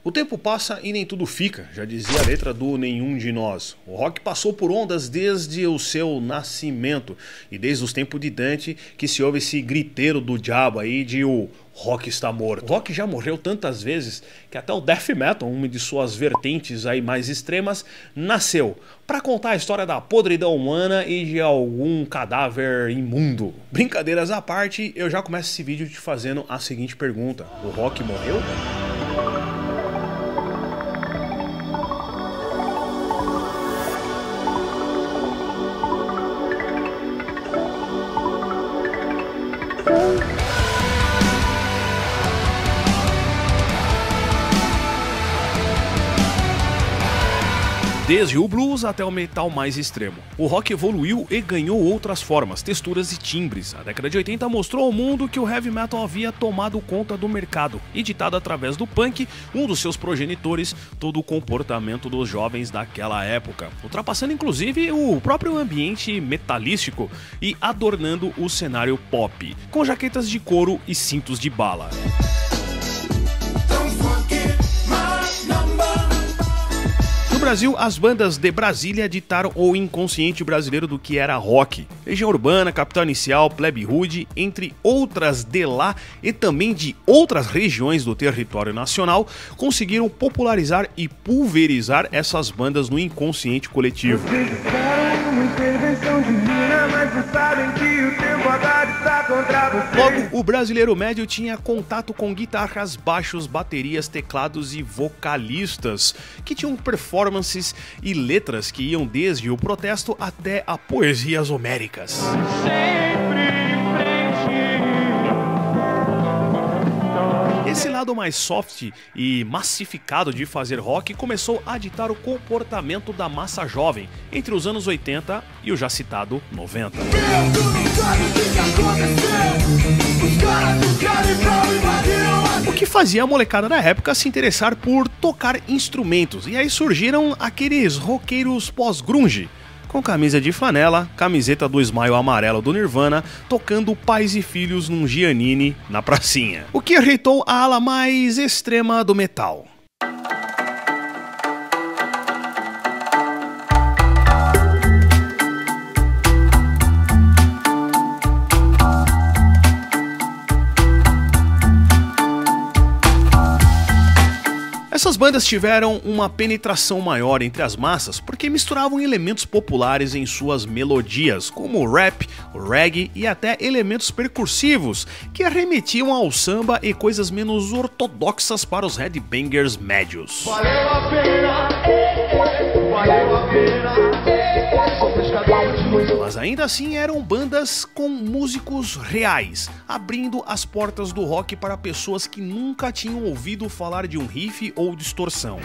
O tempo passa e nem tudo fica, já dizia a letra do Nenhum de Nós. O rock passou por ondas desde o seu nascimento e desde os tempos de Dante que se ouve esse griteiro do diabo aí de o rock está morto. O rock já morreu tantas vezes que até o death metal, uma de suas vertentes aí mais extremas, nasceu para contar a história da podridão humana e de algum cadáver imundo. Brincadeiras à parte, eu já começo esse vídeo te fazendo a seguinte pergunta: o rock morreu? Desde o blues até o metal mais extremo, o rock evoluiu e ganhou outras formas, texturas e timbres. A década de 80 mostrou ao mundo que o heavy metal havia tomado conta do mercado e ditado através do punk, um dos seus progenitores, todo o comportamento dos jovens daquela época, ultrapassando inclusive o próprio ambiente metalístico e adornando o cenário pop, com jaquetas de couro e cintos de bala. No Brasil, as bandas de Brasília ditaram o inconsciente brasileiro do que era rock. Legião Urbana, Capital Inicial, Plebe Rude, entre outras de lá e também de outras regiões do território nacional, conseguiram popularizar e pulverizar essas bandas no inconsciente coletivo. Logo, o brasileiro médio tinha contato com guitarras, baixos, baterias, teclados e vocalistas, que tinham performances e letras que iam desde o protesto até a poesias homéricas. Esse lado mais soft e massificado de fazer rock começou a ditar o comportamento da massa jovem entre os anos 80 e o já citado 90. O que fazia a molecada da época se interessar por tocar instrumentos, e aí surgiram aqueles roqueiros pós-grunge, com camisa de flanela, camiseta do Smile amarelo do Nirvana, tocando Pais e Filhos num Giannini na pracinha. O que irritou a ala mais extrema do metal. Essas bandas tiveram uma penetração maior entre as massas porque misturavam elementos populares em suas melodias, como o rap, o reggae e até elementos percussivos que arremetiam ao samba e coisas menos ortodoxas para os headbangers médios. Valeu a pena, valeu a pena. Mas ainda assim eram bandas com músicos reais, abrindo as portas do rock para pessoas que nunca tinham ouvido falar de um riff ou distorção.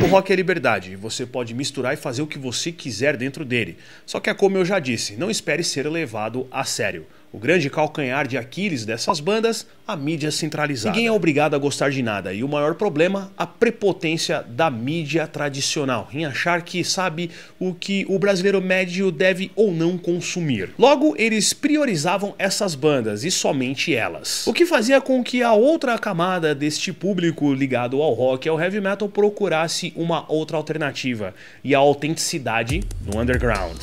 O rock é liberdade, você pode misturar e fazer o que você quiser dentro dele. Só que é como eu já disse, não espere ser levado a sério. O grande calcanhar de Aquiles dessas bandas, a mídia centralizada. Ninguém é obrigado a gostar de nada, e o maior problema, a prepotência da mídia tradicional, em achar que sabe o que o brasileiro médio deve ou não consumir. Logo, eles priorizavam essas bandas, e somente elas. O que fazia com que a outra camada deste público ligado ao rock e ao heavy metal procurasse uma outra alternativa, e a autenticidade do underground.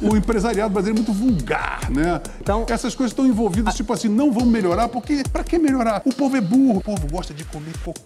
O empresariado brasileiro é muito vulgar, né? Então, essas coisas estão envolvidas, tipo assim, não vão melhorar, porque pra que melhorar? O povo é burro, o povo gosta de comer cocô.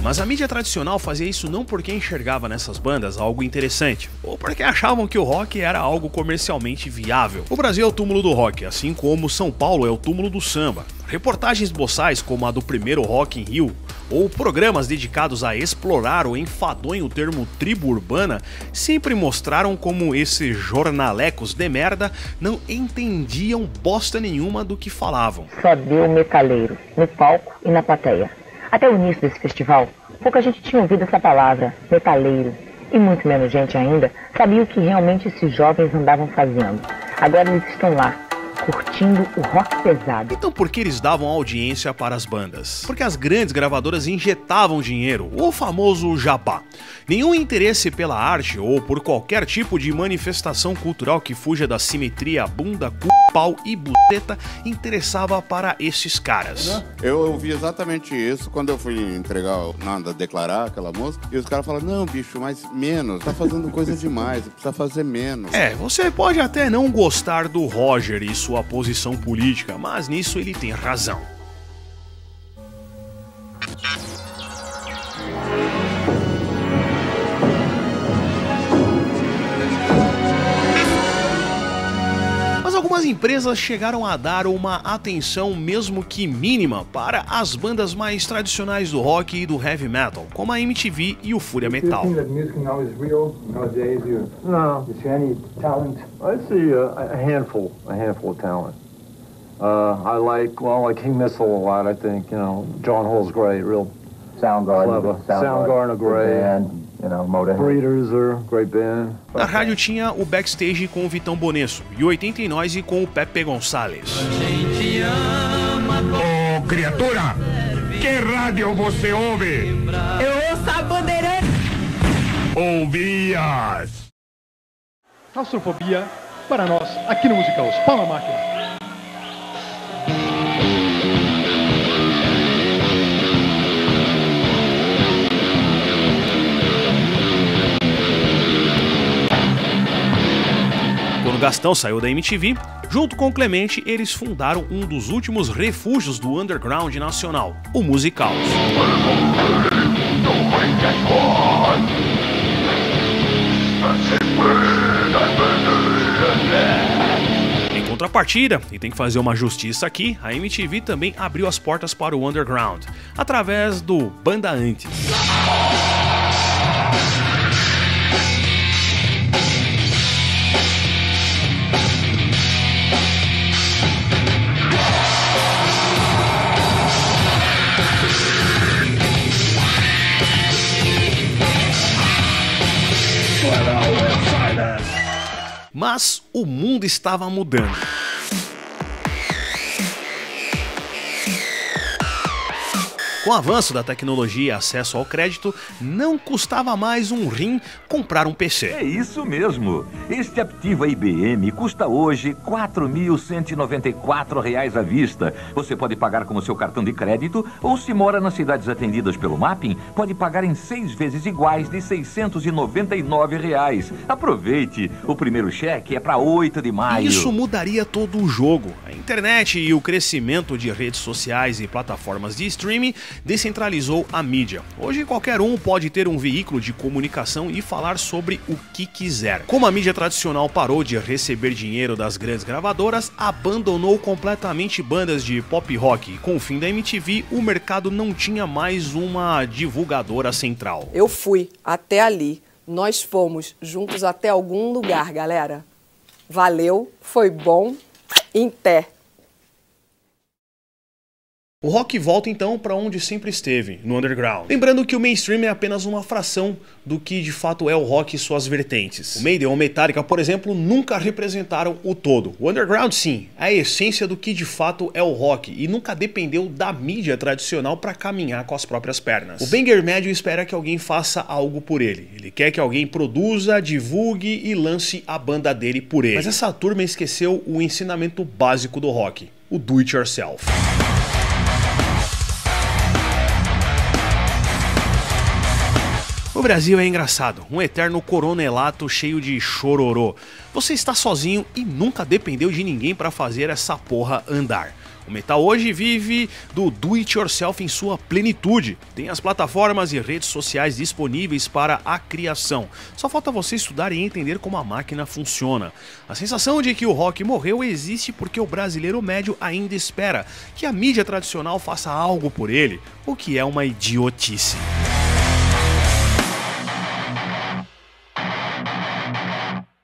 Mas a mídia tradicional fazia isso não porque enxergava nessas bandas algo interessante, ou porque achavam que o rock era algo comercialmente viável. O Brasil é o túmulo do rock, assim como São Paulo é o túmulo do samba. Reportagens boçais como a do primeiro Rock in Rio, ou programas dedicados a explorar o enfadonho termo tribo urbana, sempre mostraram como esses jornalecos de merda não entendiam bosta nenhuma do que falavam. Só deu metaleiro, no palco e na plateia. Até o início desse festival, pouca gente tinha ouvido essa palavra, metaleiro, e muito menos gente ainda sabia o que realmente esses jovens andavam fazendo. Agora eles estão lá, curtindo o rock pesado. Então por que eles davam audiência para as bandas? Porque as grandes gravadoras injetavam dinheiro, o famoso jabá. Nenhum interesse pela arte ou por qualquer tipo de manifestação cultural que fuja da simetria bunda, cu, pau e buceta interessava para esses caras. Eu ouvi exatamente isso quando eu fui declarar aquela música, e os caras falaram, não, bicho, mas menos, tá fazendo coisa demais, precisa fazer menos. Você pode até não gostar do Roger e sua posição política, mas nisso ele tem razão. Algumas empresas chegaram a dar uma atenção mesmo que mínima para as bandas mais tradicionais do rock e do heavy metal, como a MTV e o Fúria Metal. No. You see any talent? I see a handful of talent. I like King Missile a lot. I think John Hall's great, real Soundgarden, Soundgarden are great. Breeders are great band. Na rádio tinha o Backstage com o Vitão Bonesso e o 80 e Noise com o Pepe Gonçalves. Ô, criatura, que rádio você ouve? Eu ouço a Bandeirante. Ouvias. Claustrofobia para nós aqui no Musicaus. Palma máquina. Quando Gastão saiu da MTV, junto com o Clemente, eles fundaram um dos últimos refúgios do underground nacional, o Musicaus. Em contrapartida, e tem que fazer uma justiça aqui, a MTV também abriu as portas para o underground, através do Banda Antes. Mas o mundo estava mudando. Com o avanço da tecnologia e acesso ao crédito, não custava mais um rim comprar um PC. É isso mesmo. Este Aptiva IBM custa hoje R$ 4.194 à vista. Você pode pagar com o seu cartão de crédito ou, se mora nas cidades atendidas pelo Mapping, pode pagar em 6 vezes iguais de R$ 699. Aproveite. O primeiro cheque é para 8 de maio. Isso mudaria todo o jogo. A internet e o crescimento de redes sociais e plataformas de streaming descentralizou a mídia. Hoje qualquer um pode ter um veículo de comunicação e falar sobre o que quiser. Como a mídia tradicional parou de receber dinheiro das grandes gravadoras, abandonou completamente bandas de pop rock. Com o fim da MTV, o mercado não tinha mais uma divulgadora central. Eu fui até ali. Nós fomos juntos até algum lugar, galera. Valeu, foi bom. Em pé. O rock volta então para onde sempre esteve, no underground. Lembrando que o mainstream é apenas uma fração do que de fato é o rock e suas vertentes. O Maiden ou Metallica, por exemplo, nunca representaram o todo. O underground, sim, é a essência do que de fato é o rock e nunca dependeu da mídia tradicional para caminhar com as próprias pernas. O banger médio espera que alguém faça algo por ele. Ele quer que alguém produza, divulgue e lance a banda dele por ele. Mas essa turma esqueceu o ensinamento básico do rock, o do it yourself. O Brasil é engraçado, um eterno coronelato cheio de chororô. Você está sozinho e nunca dependeu de ninguém para fazer essa porra andar. O metal hoje vive do do-it-yourself em sua plenitude. Tem as plataformas e redes sociais disponíveis para a criação. Só falta você estudar e entender como a máquina funciona. A sensação de que o rock morreu existe porque o brasileiro médio ainda espera que a mídia tradicional faça algo por ele, o que é uma idiotice.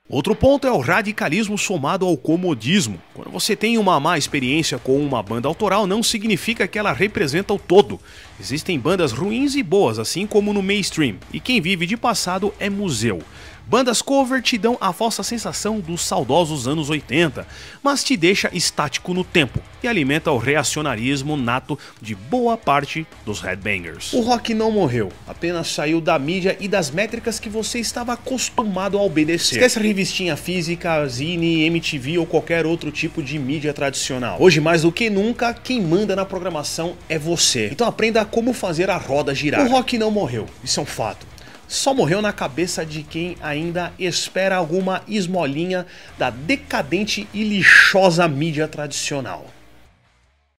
Outro ponto é o radicalismo somado ao comodismo. Quando você tem uma má experiência com uma banda autoral, não significa que ela representa o todo. Existem bandas ruins e boas, assim como no mainstream, e quem vive de passado é museu. Bandas cover te dão a falsa sensação dos saudosos anos 80, mas te deixa estático no tempo e alimenta o reacionarismo nato de boa parte dos headbangers. O rock não morreu, apenas saiu da mídia e das métricas que você estava acostumado a obedecer. Esquece a revistinha física, zine, MTV ou qualquer outro tipo de mídia tradicional. Hoje, mais do que nunca, quem manda na programação é você. Então aprenda como fazer a roda girar. O rock não morreu, isso é um fato. Só morreu na cabeça de quem ainda espera alguma esmolinha da decadente e lixosa mídia tradicional.